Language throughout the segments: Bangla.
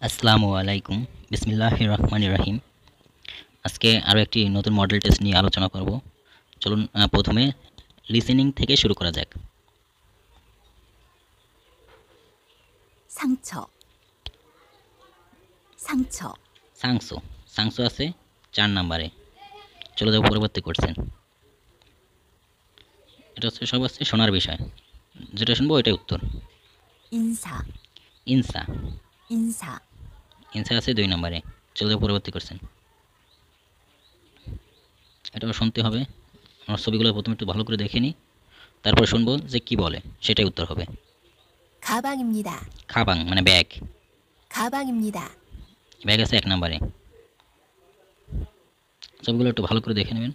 আসসালামু আলাইকুম। বিসমিল্লাহির রহমানির রহিম। আজকে আরও একটি নতুন মডেল টেস্ট নিয়ে আলোচনা করব। চলুন প্রথমে লিসেনিং থেকে শুরু করা যাক। 상처, 상처, সাংসো সাংসো আছে 4 নম্বরে। চলে যাব পরবর্তী কোশ্চেন। এটা হচ্ছে সব আছে শোনার বিষয়, যেটা শুনবো এটাই উত্তর। 인사, ইনসা 인사, ইনসা আছে 2 নম্বরে। চলে যাব পরবর্তী কোশ্চেন। এটাও শুনতে হবে। আমার ছবিগুলো প্রথমে একটু ভালো করে দেখে নিই, তারপর শুনবো যে কি বলে, সেটাই উত্তর হবে। 가방입니다. খাবাং মানে ব্যাগ। 가방입니다. ব্যাগ আছে 1 নম্বরে। ছবিগুলো একটু ভালো করে দেখে নেবেন,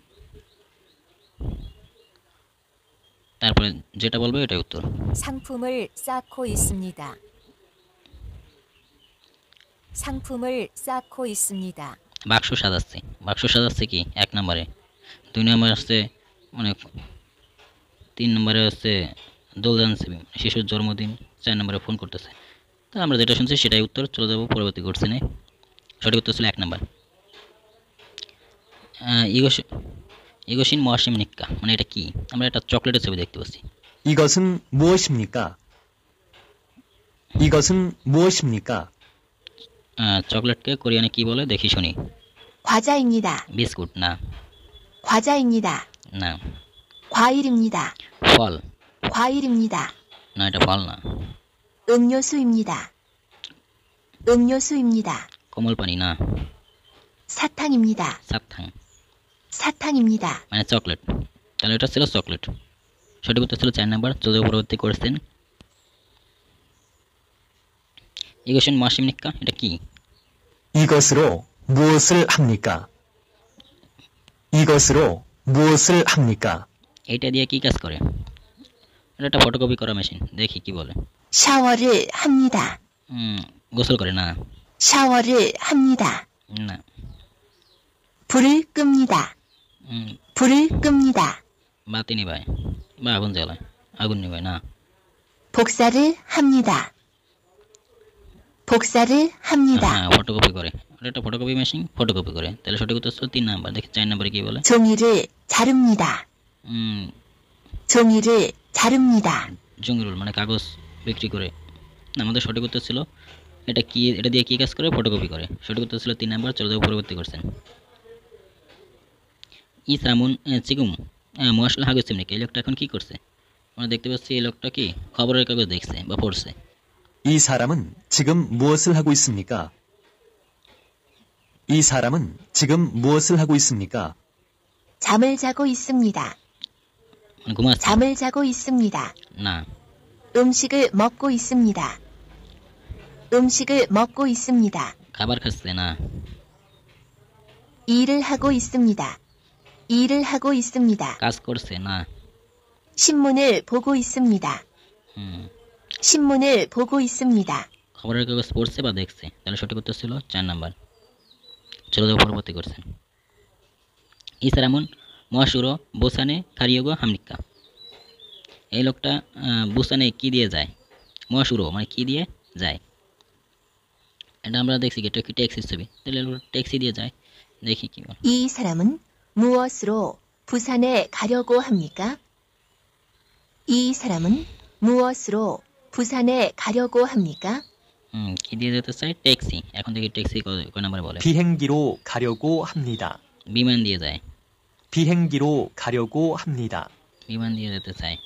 তারপরে যেটা বলবে এটাই উত্তর। 상품을 쌓고 있습니다. 상품을 쌓고 있습니다. বাক্স সাজাচ্ছে। বাক্স সাজাচ্ছে কি 1 নম্বরে। 2 নম্বরে হচ্ছে মানে 3 নম্বরে হচ্ছে দোলযান শিশুর জন্মদিন। 4 নম্বরে ফোন করতেছে। তো আমরা যেটা শুনছি সেটাই উত্তর। চলে যাব পরবর্তী কোশ্চেনে। সঠিক উত্তর ছিল 1 নম্বর। ইগোশিন মহাসিম নিক্কা মানে এটা কি? আমরা একটা চকলেটের ছবি দেখতে পাচ্ছি। 이것은 무엇입니까? 이것은 무엇입니까? চকলেটকে কোরিয়ানে কি বলে দেখি শুনি। 과자입니다. বিস্কুট না। 과자입니다. না। 과일입니다. ফল 과일입니다. না, এটা ফল না। 음료수입니다. 음료수입니다. কোমল পানি না। 사탕입니다. সাপথাং 사탕입니다. মানে চকলেট। তাহলে এটা ছিল চকলেট। সঠিক উত্তর ছিল 4 নম্বর। চলে যাব পরবর্তী কোশ্চেন। ইগোশন মহাসিম নিক্কা এটা কি? 이것으로 무엇을 합니까? 이것으로 무엇을 합니까? এইটা দিয়ে কি কাজ করে? এটা একটা ফটোকপি করা মেশিন। দেখি কি বলে। 샤워를 합니다. গোসল করে না। 샤워를 합니다. না। 불을 끕니다. 불을 끕니다. বাতি নিভায় বা আগুন জ্বালায়। আগুন নিভায় না। 복사를 합니다. 복사를 합니다. হ্যাঁ, ফটোকপি করে। এটা একটা ফটোকপি মেশিন, ফটোকপি করে। তাহলে সঠিক উত্তর ছিল 3 নাম্বার। দেখি 4 নম্বরে কি বলে। 종이를 자릅니다. 종이를 자릅니다. জঙ্গিরুল মানে কাগজ বিক্রি করে। না, আমাদের সঠিক উত্তর ছিল এটা কি, এটা দিয়ে কি কাজ করে? ফটোকপি করে। সঠিক উত্তর ছিল 3 নাম্বার। চলে যাবো পরবর্তী কোশ্চেন। ইসামুন চিগুম মশলা হাগুস চিমনিকে এই লোকটা এখন কি করছে? আমরা দেখতে পাচ্ছি এই লোকটা কি খবরের কাগজ দেখছে বা পড়ছে। 이 사람은 지금 무엇을 하고 있습니까? 이 사람은 지금 무엇을 하고 있습니까? 잠을 자고 있습니다. মানে ঘুমাচ্ছে 잠을 자고 있습니다. না। 음식을 먹고 있습니다. 음식을 먹고 있습니다. খাবার খাচ্ছে না। 일을 하고 있습니다. 일을 하고 있습니다. কাজ করছে না। 신문을 보고 있습니다. 신문을 보고 있습니다. খবরের কাগজ পড়ছে বা দেখছে। তাহলে সঠিক উত্তর ছিল 4 নাম্বার। চলে যাবো পরবর্তী কোশ্চেন। ইসারামুন মহাসুরো বোসানে কারিয়োগো হামনিক্কা এই লোকটা বুসানে কি দিয়ে যায়? মহাসুরো মানে কি দিয়ে যায়? এটা আমরা দেখছি কি এটা কি ট্যাক্সির ছবি। তাহলে ট্যাক্সি দিয়ে যায়। দেখি কি বলে। 이 사람은 무엇으로 부산에 가려고 합니까? 이 사람은 무엇으로 부산에 가려고 합니까? কি দিয়ে যেতে চাই? ট্যাক্সি। এখন দেখি ট্যাক্সি কয় নাম্বারে বলে। 비행기로 가려고 합니다. বিমান দিয়ে যায়। 비행기로 가려고 합니다. বিমান দিয়ে যেতে চায়।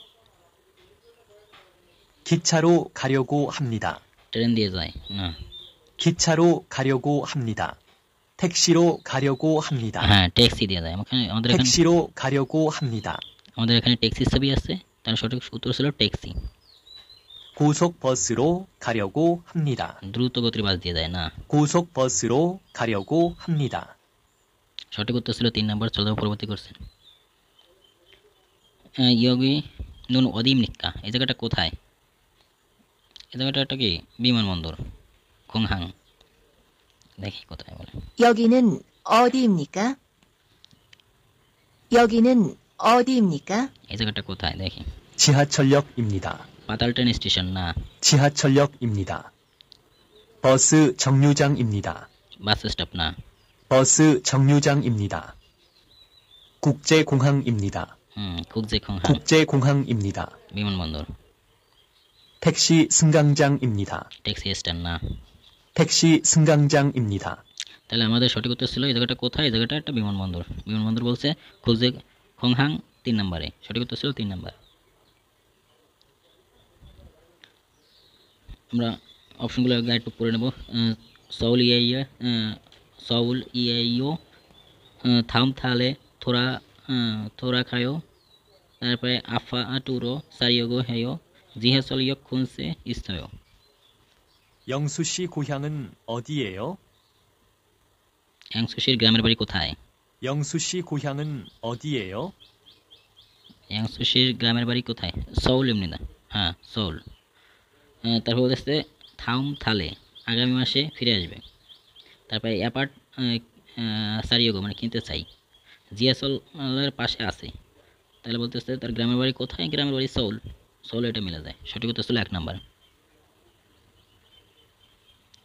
기차로 가려고 합니다. ট্রেন দিয়ে যায় না। 기차로 가려고 합니다. 택시로 가려고 합니다. হ্যাঁ, ট্যাক্সি দিয়ে যায়। আমাদের এখানে 택시로 가려고 합니다. আমাদের এখানে ট্যাক্সির ছবি আছে। তাহলে সঠিক উত্তর ছিল ট্যাক্সি। 고속버스로 가려고 합니다. দ্রুত গতির বাস দিয়ে যায় না। 고속버스로 가려고 합니다. সঠিক উত্তর ছিল 3 নাম্বার। চলে যাবো পরবর্তী কোশ্চেন। ইয়োগি নুন অদিম নিক্কা এই জায়গাটা কোথায়? এই জায়গাটা একটা কি বিমানবন্দর। খংহাং। দেখি কোথায় বলে। 여기는 어디입니까? 여기는 어디입니까? এই জায়গাটা কোথায় দেখি। 지하철역입니다. পাতাল ট্রেন স্টেশন না। 지하철역입니다. 버스 정류장입니다. বাস স্টপ না। 버스 정류장입니다. 국제공항입니다. 국제공항 국제공항입니다. বিমানবন্দর। 택시 승강장입니다. ট্যাক্সি স্ট্যান্ড না। 택시 승강장입니다. তাহলে আমাদের সঠিক উত্তর ছিল এই জায়গাটা কোথায়, এই জায়গাটা একটা বিমানবন্দর। বিমানবন্দর বলছে খুলজে খংহাং 3 নম্বরে, সঠিক উত্তর ছিল 3 নম্বর। আমরা অপশনগুলো আগে একটু পড়ে নেব। সউল ইয়ে সউল ইয়েও, থাম থালে থোড়া থোড়া খায়ো, তারপরে আফা টুরো সারিয়োগো হে요 জিহাসলিয় খুনসে ইস্তয়। 영수 씨 고향은 어디예요? 양수씨র গ্রামের বাড়ি কোথায়? 영수 씨 고향은 어디예요? 양수씨র গ্রামের বাড়ি কোথায়? সউল এমনিদা, হ্যাঁ সউল। তারপর বলতেছে থাম থালে, আগামী মাসে ফিরে আসবে। তারপরে অ্যাপার্ট সারিয়োগো মানে কিনতে চাই, জিয়াসলের পাশে আছে। তাহলে বলতেছে তার গ্রামের বাড়ি কোথায়? গ্রামের বাড়ি সউল। সউল এটা মিলে যায়, সঠিক উত্তর ছিল 1 নম্বর।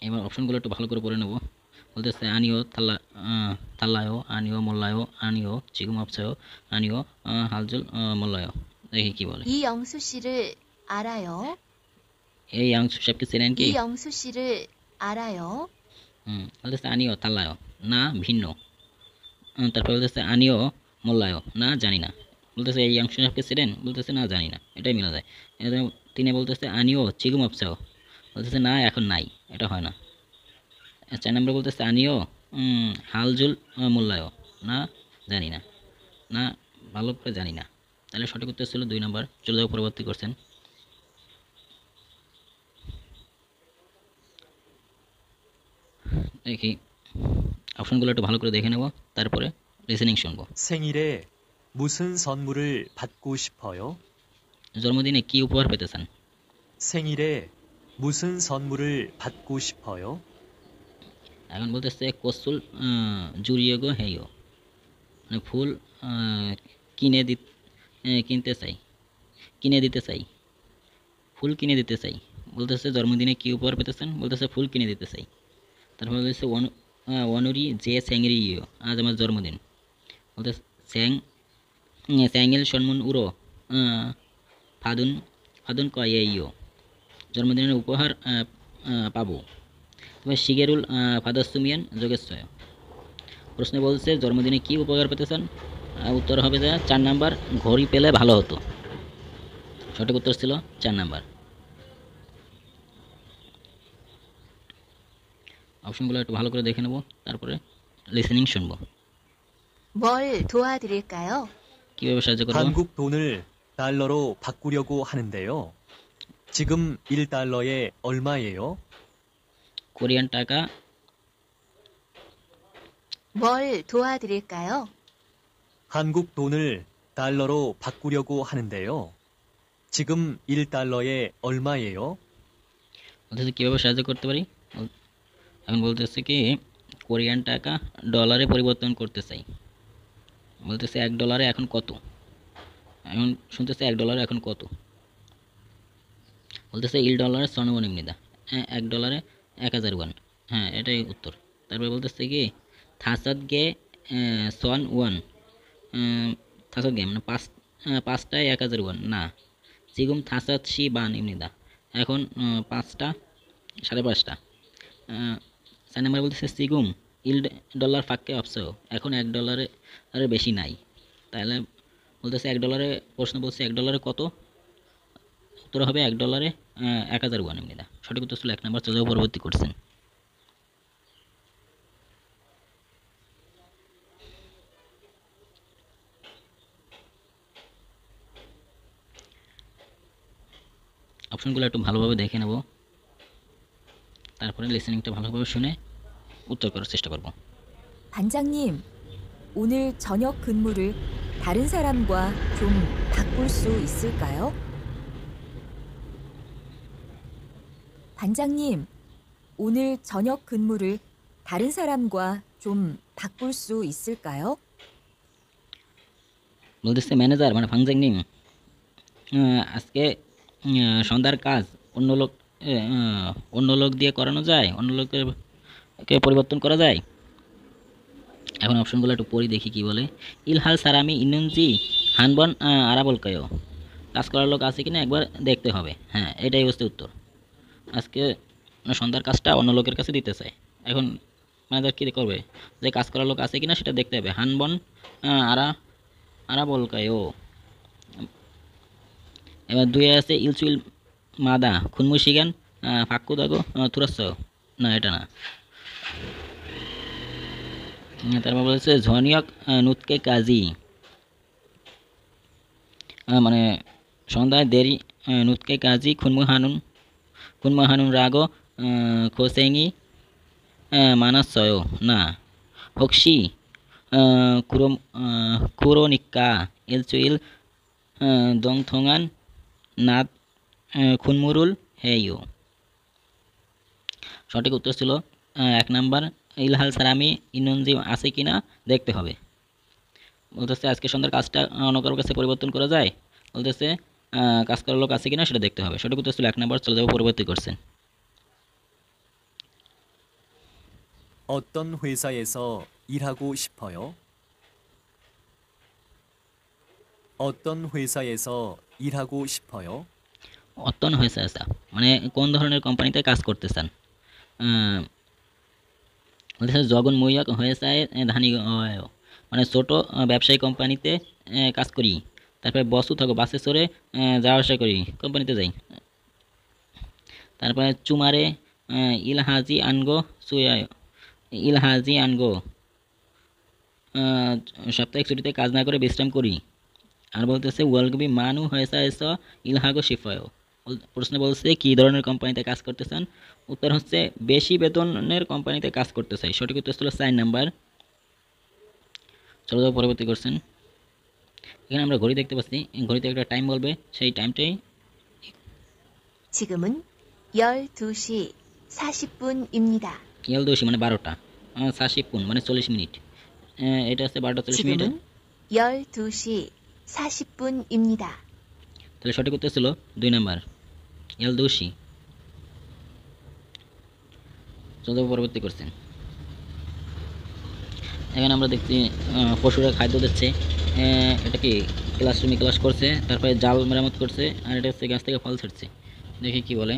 এবার অপশনগুলো একটু ভালো করে পড়ে নেব। বলতেছে আনিও থাল্লায়ও, আনিও মোল্লায়ও, আনিও 지금 없어요, আনিও হালজুল মোল্লায়ও। দেখি কি বলে। 이영수 씨를 알아요? এই 양수 সাহেবকে চেনেন কি? 이영수 씨를 알아요? বলতেছে আনিও থাল্লায়ও না ভিন্ন। তারপর বলতেছে আনিও মোল্লায়ও না জানি না। বলতেছে এই 양수 সাহেবকে চেনেন? বলতেছে না জানি না, এটাই মিলা যায়। তিনি বলতেছে আনিও 지금 없어요, বলতেছে না এখন নাই, এটা হয় না। 4 নম্বরে বলতেছে আনিও হালজুল মোল্লায়ও না জানি না, না ভালো করে জানি না। তাহলে সঠিক উত্তর ছিল 2 নম্বর। চলে যাও পরবর্তী কোশ্চেন। দেখি অপশনগুলো একটু ভালো করে দেখে নেব, তারপরে লিসেনিং শুনবো। 생일에 무슨 선물을 받고 싶어요? জন্মদিনে কি উপহার পেতে চান? 생일에 무슨 선물을 받고 싶어요? এখন বলতেছে কোসুল জুরিয়েগো হেইও, মানে ফুল কিনতে চাই, কিনে দিতে চাই, ফুল কিনে দিতে চাই। বলতেছে জন্মদিনে কি উপহার পেতে চান? বলতেছে ফুল কিনে দিতে চাই। তারপর বলতেছে অনুরি যে স্যাংরি ইও, আজ আমার জন্মদিন। বলতেছে স্যাঙ্গেল সন্মুন উড়ো ফাদুন ফাদুন কয়ে ইও, জন্মদিনের উপহার পাবো। তবে শিগেরুল ফাদাসুমিয়ান যোগেশ্বয়। প্রশ্নে বলছে জন্মদিনে কি উপহার পেতে চান? উত্তর হবে যে 4 নাম্বার, ঘড়ি পেলে ভালো হতো। সঠিক উত্তর ছিল 4 নাম্বার। অপশনগুলো একটু ভালো করে দেখে নেব, তারপরে লিসেনিং শুনবো। 뭘 도와드릴까요? কিভাবে সাহায্য করব? 한국 돈을 달러로 바꾸려고 하는데요. 지금 1달러에 얼마예요? কোরিয়ান টাকা। 뭘 도와드릴까요? 한국 돈을 달러로 바꾸려고 하는데요. 지금 1달러에 얼마예요? বলতেছে কিভাবে সাহায্য করতে পারি। এখন বলতেছে কি কোরিয়ান টাকা ডলারে পরিবর্তন করতে চাই। বলতেছে $1 এখন কত। এখন শুনতেছে $1 এখন কত। বলতেছে $1 সনবনিমনিদা, $1 1000 ওয়ান। হ্যাঁ এটাই উত্তর। তারপরে বলতেছে কি থাসাদ গে সন ওয়ান, থাসাদ গে মানে 5টায় 1000 ওয়ান না। জিগুম থাসাদ সি বান ইমনিদা, এখন 5টা 5:30। 4 নম্বরে বলতেছে সিগুম $1 ফাঁকে অপসো, এখন $1 বেশি নাই। তাহলে বলতেছে $1 প্রশ্ন বলছে $1 কত, উত্তর হবে $1 1000 ওয়ান এমনিদা। সঠিক উত্তর ছিল 1 নম্বর। চলে পরবর্তী করছেন। অপশনগুলো একটু ভালোভাবে দেখে নেব, তারপরে লিসেনিংটা ভালোভাবে শুনে উত্তর করার চেষ্টা করব। 반장님, 오늘 저녁 근무를 다른 사람과 좀 바꿀 수 있을까요? 반장님, 오늘 저녁 근무를 다른 사람과 좀 바꿀 수 있을까요? বলতেছে ম্যানেজার মানে ফাংজাংনিম আজকে সন্ধ্যার কাজ অন্য অন্য লোক দিয়ে করানো যায়, অন্য লোকের পরিবর্তন করা যায়। এখন অপশনগুলো একটু পড়ি দেখি কি বলে। ইলহাল সারামি ইনুনজি হানবন আরাবল কায়ো, কাজ করার লোক আছে কিনা একবার দেখতে হবে। হ্যাঁ, এটাই হচ্ছে উত্তর। আজকে সন্ধ্যার কাজটা অন্য লোকের কাছে দিতে চায়। এখন ম্যানেজার কী করবে, যে কাজ করার লোক আছে কিনা সেটা দেখতে হবে। হানবন আরা আরাবল কায়ো। এবার দুই আছে ইলচুইল মাদা খুনমুই শিগান ফাক্কু দাগো তুরাস, না এটা না। তারপর বলেছে ঝনিয়ক নুতকে কাজী, মানে সন্ধ্যায় দেরি নুতকে কাজী খুনমুই হানুন রাগো খোসেঙ্গি মানাসয়, না। হকশি কুরোনিক্কা ইলচুইল দংথঙান নাত খুনমুরুল হেইও। সঠিক উত্তর ছিল 1 নাম্বার, ইলহাল সারামি ইনুনজি আছে কিনা দেখতে হবে। বলতেছে আজকে সন্ধ্যার কাজটা অন্য কারোর কাছে পরিবর্তন করা যায়, বলতেছে কাজ করার লোক আছে কিনা সেটা দেখতে হবে। সঠিক উত্তর ছিল 1 নাম্বার। চলে যাবো পরবর্তী করছেন। 어떤 회사에서 일하고 싶어요? 어떤 회사에서 일하고 싶어요? অত্যন হয়েছে আসা মানে কোন ধরনের কোম্পানিতে কাজ করতে চান। বলতেছে জগন মুইয়ক হয়েছে ধানি মানে ছোট ব্যবসায়ী কোম্পানিতে কাজ করি। তারপরে বসু থাকো বাসে চড়ে যাওয়া আসা করি, কোম্পানিতে যাই। তারপরে চুমারে ইলহাজি আনগো সুয়ায়, ইলহাজি আনগো সাপ্তাহিক ছুটিতে কাজ না করে বিশ্রাম করি। আর বলতেছে ওয়ালগবি মানু হয়েছে ইলহাগো শিফায়। প্রশ্ন বলছে কি ধরনের কোম্পানিতে কাজ করতে চান, উত্তর হচ্ছে বেশি বেতনের কোম্পানিতে কাজ করতে চাই। সঠিক উত্তর ছিল 4 নাম্বার। চলো যাও পরবর্তী করছেন। এখানে আমরা ঘড়ি দেখতে পাচ্ছি, ঘড়িতে একটা টাইম বলবে, সেই টাইমটাই 지금은 12시 40분입니다. 12시 মানে 12টা, 40분 মানে 40 মিনিট। এটা হচ্ছে 12টা 40 মিনিট। 지금은 12시 40분입니다. তাহলে সঠিক উত্তর ছিল 2 নাম্বার 12시। চলো পরবর্তী করছেন। এখানে আমরা দেখছি পশুরা খাদ্য দিচ্ছে। এটা কি ক্লাসরুমে ক্লাস করছে, তারপরে জাল মেরামত করছে, আর এটা হচ্ছে গাছ থেকে ফল ছিঁড়ছে। দেখি কি বলে।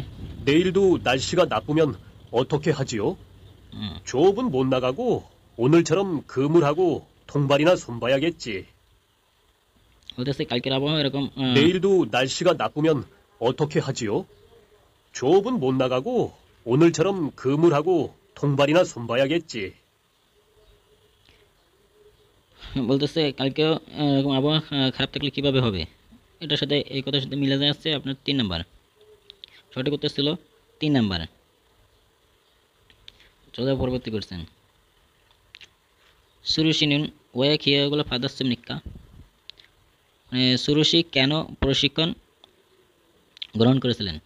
내일도 날씨가 나쁘면 어떻게 하지요? হুম, 조업은 못 나가고 오늘처럼 그물하고 통발이나 손봐야겠지. বলতেছে কালকের আবহাওয়া এরকম 내일도 날씨가 나쁘면 어떻게 하지요? 조업은 못 나가고 오늘처럼 그물하고 통발이나 손봐야겠지. বলতেছে কালকেও এরকম আবহাওয়া খারাপ থাকলে কিভাবে হবে। এটার সাথে এই কথার সাথে মিলে যাচ্ছে আপনার 3 নাম্বার। সঠিক উত্তর ছিল 3 নাম্বার। চলে পরবর্তী করছেন। সুরুশিনুন ওয়ে খিয়াগুলো ফাদার নিক্কা, মানে সুরুশি কেন প্রশিক্ষণ গ্রহণ করেছিলেন,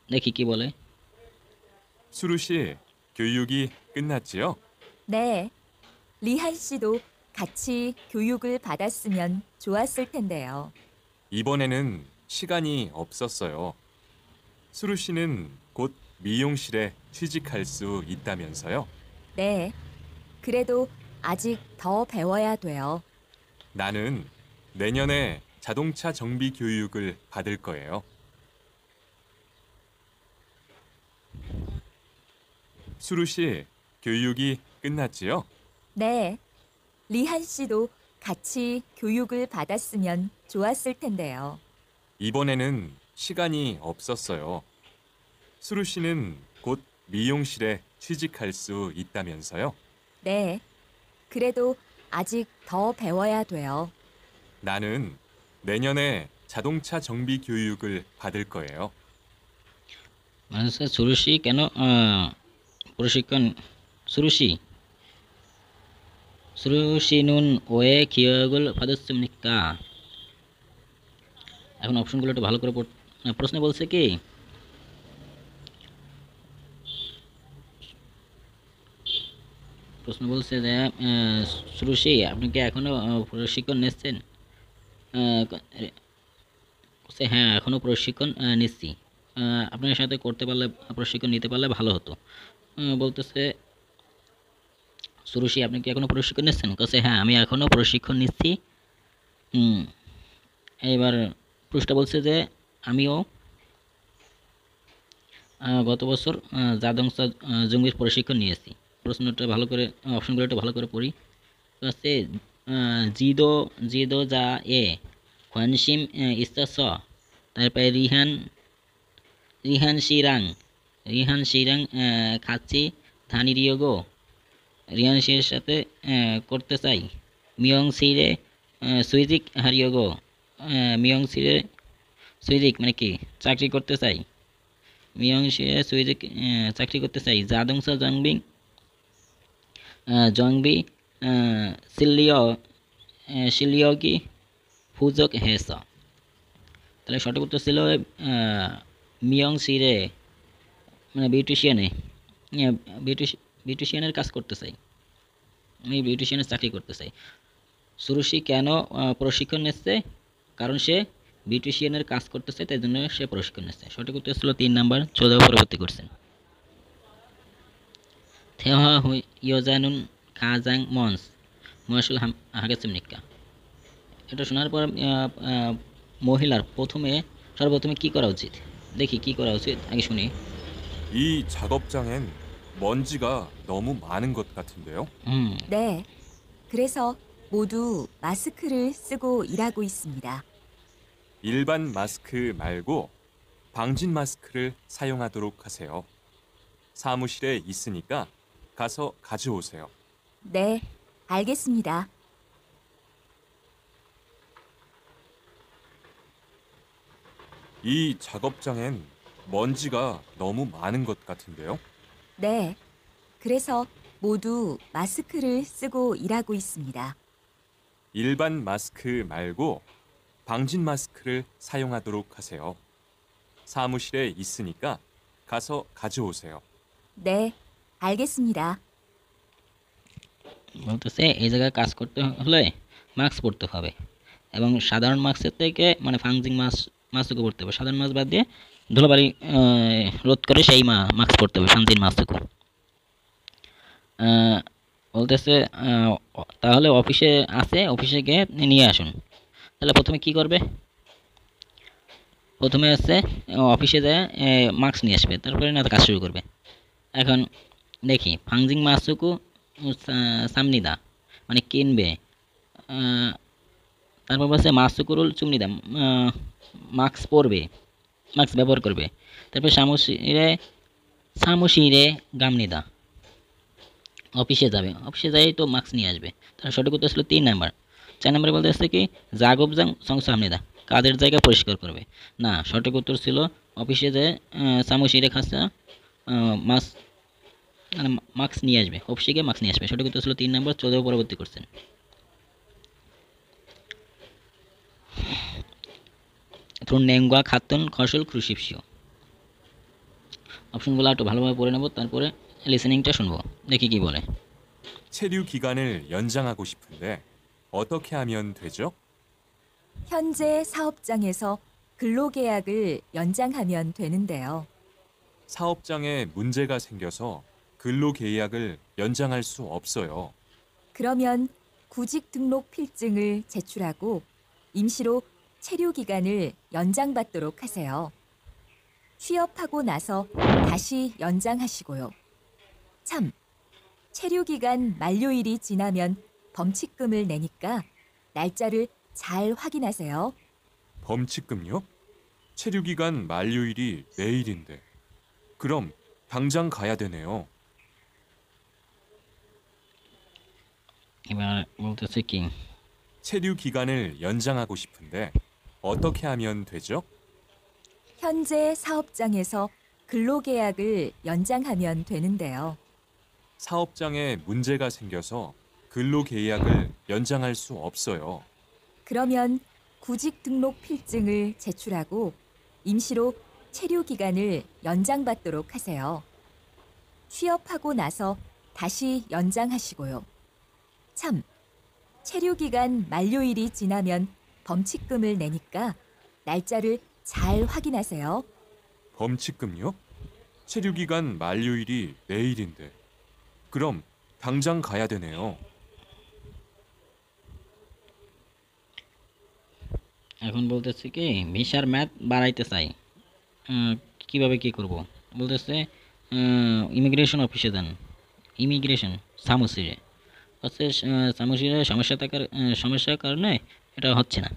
দেখি কি বলে। 수루 씨, 교육이 끝났지요? 네, 리한 씨도 같이 교육을 받았으면 좋았을 텐데요. 이번에는 시간이 없었어요. 수루 씨는 곧 미용실에 취직할 수 있다면서요? 네, 그래도 아직 더 배워야 돼요. 나는 내년에 자동차 정비 교육을 받을 거예요. 수루 씨, 교육이 끝났지요? 네, 리한 씨도 같이 교육을 받았으면 좋았을 텐데요. 이번에는 시간이 없었어요. 수루 씨는 곧 미용실에 취직할 수 있다면서요? 네, 그래도 아직 더 배워야 돼요. 나는 내년에 자동차 정비 교육을 받을 거예요. মানে হচ্ছে সুরুশি কেন প্রশিক্ষণ সুরুশিনুন ওয়ে খিয়াগুল ফাদার নিক্কা। এখন অপশনগুলো একটু ভালো করে প্রশ্ন বলছে কি প্রশ্ন বলছে যে সুরুশি আপনি কি এখনো প্রশিক্ষণ নিচ্ছেন, হ্যাঁ এখনো প্রশিক্ষণ নিচ্ছি। আপনার সাথে করতে পারলে, প্রশিক্ষণ নিতে পারলে ভালো হতো। বলতেছে সুরুষি, আপনি কি এখনো প্রশিক্ষণ নিচ্ছেন? কাছে হ্যাঁ, আমি এখনো প্রশিক্ষণ নিচ্ছি। হুম, এইবার পৃষ্ঠা বলছে যে আমিও গত বছর জাদংসা জঙ্গির প্রশিক্ষণ নিয়েছি। প্রশ্নটা ভালো করে, অপশনগুলো একটু ভালো করে পড়ি। আছে জিদো জিদো যা এ খোয়ানসিম ইস্তা স, তারপরে রিহান রিহান শিরাং রিহান শিরাং খাচ্ছি ধানি রিয়োগো, রিহান শির সাথে করতে চাই। মিয়ং সিরে সুইজিক হারিয়োগো, মিয়ং সিরে সুইজিক মানে কি চাকরি করতে চাই। মিয়ং সিরে সুইজিক চাকরি করতে চাই। জাদংসা জংবিং জংবি সিলিও শিলিওগি ফুজক হেস। তাহলে সঠিক উত্তর ছিল মিয়ং সিরে, মানে বিউটিশিয়ানে, বিউটিশিয়ানের কাজ করতে চাই, আমি বিউটিশিয়ানের চাকরি করতে চাই। সুরুষি কেন প্রশিক্ষণ নিচ্ছে? কারণ সে বিউটিশিয়ানের কাজ করতে চায়, তাই জন্য সে প্রশিক্ষণ নিচ্ছে। সঠিক উত্তর ছিল 3 নাম্বার। 14 পরবর্তী করছেন। থেওয়া হুই ইয়োজানুন খাজাং মন্স মহাসুল হাগেসিমনিকা। এটা শোনার পর মহিলার সর্বপ্রথমে কি করা উচিত? দেখি কি করা উচিত, আগে শুনি। 이 작업장엔 먼지가 너무 많은 것 같은데요. হুম, 네. 그래서 모두 마스크를 쓰고 일하고 있습니다. 일반 마스크 말고 방진 마스크를 사용하도록 하세요. 사무실에 있으니까 가서 가져오세요. 네, 알겠습니다. 이 작업장엔 먼지가 너무 많은 것 같은데요. 네. 그래서 모두 마스크를 쓰고 일하고 있습니다. 일반 마스크 말고 방진 마스크를 사용하도록 하세요. 사무실에 있으니까 가서 가져오세요. 네, 알겠습니다. বলতেছে এই জায়গায় কাজ করতে হলে মাস্ক পরতে হবে, এবং সাধারণ মাস্কের থেকে মানে ফাংজিং মাস্কও পরতে হবে। সাধারণ মাস্ক বাদ দিয়ে ধুলোবালি রোধ করে সেই মাস্ক পরতে হবে, ফাংজিং মাস্কও। বলতেছে তাহলে অফিসে আছে, অফিসে গিয়ে নিয়ে আসুন। তাহলে প্রথমে কি করবে? প্রথমে হচ্ছে অফিসে যায় মাস্ক নিয়ে আসবে, তারপরে না কাজ শুরু করবে। এখন দেখি ফাংজিং মাস্কও সামনিদা মানে কিনবে। তারপর বলছে মাসুকুরুল চুমনিদা মাস্ক পরবে, মাস্ক ব্যবহার করবে। তারপর সামুশিরে গামনিদা অফিসে যাবে, অফিসে যাই তো মাস্ক নিয়ে আসবে। তার সঠিক উত্তর ছিল 3 নাম্বার। 4 নম্বরে বলতে আসছে কি জাগবজাং সংসামনিদা কাজের জায়গা পরিষ্কার করবে। না, সঠিক উত্তর ছিল অফিসে যে সামুশিরে খাসা মাস্ক মানে মাস্ক নিয়ে আসবে, অফিসে গিয়ে মাস্ক নিয়ে আসবে। সঠিক উত্তর ছিল 3 নম্বর। 14 পরবর্তী করছেন। নেঙ্গুয়া খাতুন খসল ক্রুশিপসিও। অপশনগুলো একটু ভালোভাবে পড়ে নেব, তারপরে লিসেনিংটা শুনবো, দেখি কি বলে। 체류 기간을 연장하고 싶은데 어떻게 하면 되죠? 현재 사업장에서 근로계약을 연장하면 되는데요. 사업장에 문제가 생겨서 근로계약을 연장할 수 없어요. 그러면 구직 등록 필증을 제출하고 임시로 체류 기간을 연장받도록 하세요. 취업하고 나서 다시 연장하시고요. 참, 체류 기간 만료일이 지나면 범칙금을 내니까 날짜를 잘 확인하세요. 범칙금요? 체류 기간 만료일이 내일인데. 그럼 당장 가야 되네요. এবার বলতেছে কি 체류 기간을 연장하고 싶은데 어떻게 하면 되죠? 현재 사업장에서 근로계약을 연장하면 되는데요. 사업장에 문제가 생겨서 근로계약을 연장할 수 없어요. 그러면 구직 등록 필증을 제출하고 임시로 체류 기간을 연장받도록 하세요. 취업하고 나서 다시 연장하시고요. 참, 체류 기간 만료일이 지나면 범칙금을 내니까 날짜를 잘 확인하세요. 범칙금요? 체류 기간 만료일이 내일인데. 그럼 당장 가야 되네요. এখন বলতেছে কি ভিসার মেয়াদ বাড়াইতে চাই, কিভাবে কি করব বলতেছে ইমিগ্রেশন অফিসে যান, ইমিগ্রেশন সামুসিরে হচ্ছে, সামুসিরে সমস্যার কারণে এটা হচ্ছে না।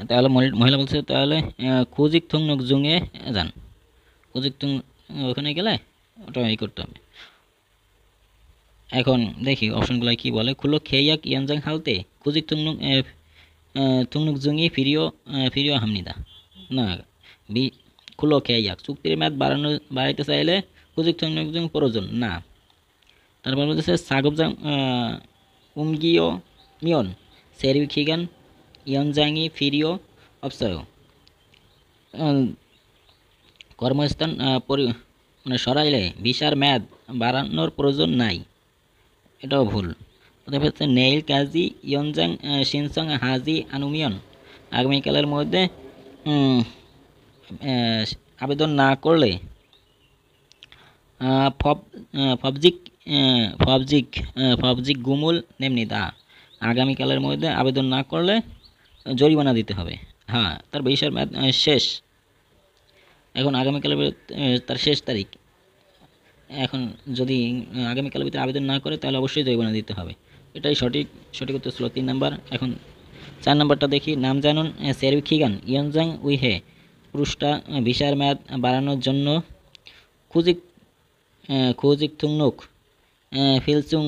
তাহলে মহিলা বলছে তাহলে কুজিক থুং জুঙে যান, কুজিক থুং ওখানে গেলে ওটা করতে হবে। এখন দেখি অপশনগুলো কি বলে। খুলো খেয়াক ইয়ানজাং হালতে কুজিক থুংনুক জুঙি ফিরিও হামনিদা না, খুলো খেয়াক চুক্তির মেয়াদ বাড়াইতে চাইলে কুজিক থুংনুক জুং প্রয়োজন না। তারপর বলতেছে সাগবজাং উমগিও মিয়ন সেরিউ খিগান ইয়নজাংই ফিরিও অপসয়, কর্মস্থান মানে সরাইলে ভিসার মেয়াদ বাড়ানোর প্রয়োজন নাই, এটাও ভুল। তারপর হচ্ছে নেইল কাজী ইয়নজাং শিনসং হাজি আনুমিয়ন আগামীকালের মধ্যে আবেদন না করলে ফবজিক গুমুল নেমনিদা, আগামীকালের মধ্যে আবেদন না করলে জরিমানা দিতে হবে। হ্যাঁ, তার ভিসার মেয়াদ শেষ, এখন আগামীকালের তার শেষ তারিখ। এখন যদি আগামীকালের ভিতরে আবেদন না করে তাহলে অবশ্যই জরিমানা দিতে হবে। এটাই সঠিক উত্তর ছিল 3 নাম্বার। এখন 4 নাম্বারটা দেখি। নাম জানুন সেরু খিগান ইয়নজাং উইহে পুরুষটা ভিসার মেয়াদ বাড়ানোর জন্য খুজিক থুংনুক ফিলচুং